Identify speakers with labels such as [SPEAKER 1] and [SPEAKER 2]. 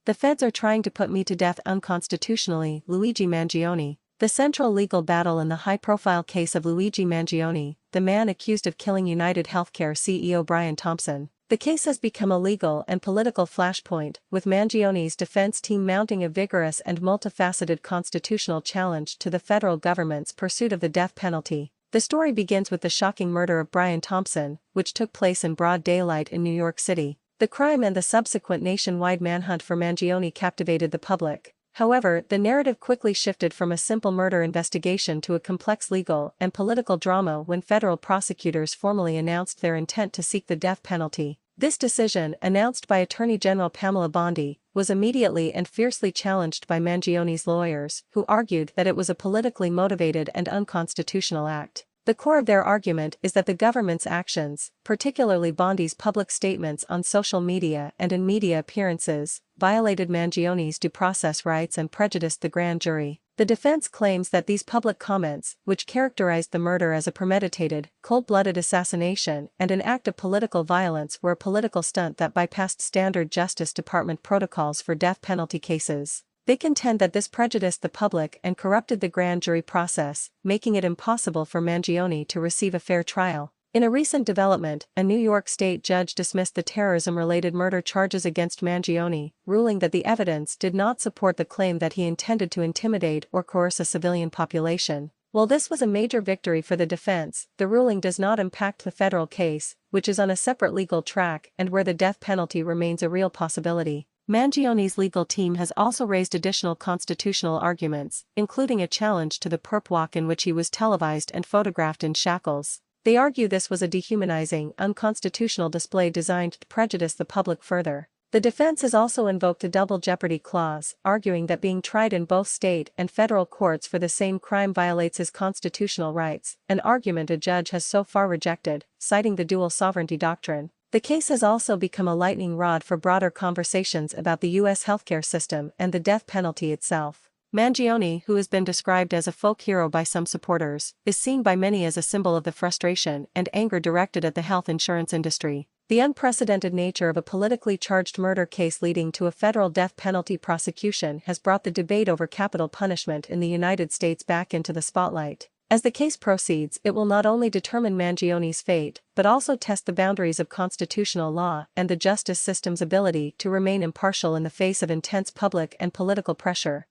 [SPEAKER 1] The feds are trying to put me to death unconstitutionally, Luigi Mangione. The central legal battle in the high-profile case of Luigi Mangione, the man accused of killing United Healthcare CEO Brian Thompson. The case has become a legal and political flashpoint, with Mangione's defense team mounting a vigorous and multifaceted constitutional challenge to the federal government's pursuit of the death penalty. The story begins with the shocking murder of Brian Thompson, which took place in broad daylight in New York City. The crime and the subsequent nationwide manhunt for Mangione captivated the public. However, the narrative quickly shifted from a simple murder investigation to a complex legal and political drama when federal prosecutors formally announced their intent to seek the death penalty. This decision, announced by Attorney General Pamela Bondi, was immediately and fiercely challenged by Mangione's lawyers, who argued that it was a politically motivated and unconstitutional act. The core of their argument is that the government's actions, particularly Bondi's public statements on social media and in media appearances, violated Mangione's due process rights and prejudiced the grand jury. The defense claims that these public comments, which characterized the murder as a premeditated, cold-blooded assassination and an act of political violence, were a political stunt that bypassed standard Justice Department protocols for death penalty cases. They contend that this prejudiced the public and corrupted the grand jury process, making it impossible for Mangione to receive a fair trial. In a recent development, a New York state judge dismissed the terrorism-related murder charges against Mangione, ruling that the evidence did not support the claim that he intended to intimidate or coerce a civilian population. While this was a major victory for the defense, the ruling does not impact the federal case, which is on a separate legal track and where the death penalty remains a real possibility. Mangione's legal team has also raised additional constitutional arguments, including a challenge to the perp walk in which he was televised and photographed in shackles. They argue this was a dehumanizing, unconstitutional display designed to prejudice the public further. The defense has also invoked a double jeopardy clause, arguing that being tried in both state and federal courts for the same crime violates his constitutional rights, an argument a judge has so far rejected, citing the dual sovereignty doctrine. The case has also become a lightning rod for broader conversations about the U.S. healthcare system and the death penalty itself. Mangione, who has been described as a folk hero by some supporters, is seen by many as a symbol of the frustration and anger directed at the health insurance industry. The unprecedented nature of a politically charged murder case leading to a federal death penalty prosecution has brought the debate over capital punishment in the United States back into the spotlight. As the case proceeds, it will not only determine Mangione's fate, but also test the boundaries of constitutional law and the justice system's ability to remain impartial in the face of intense public and political pressure.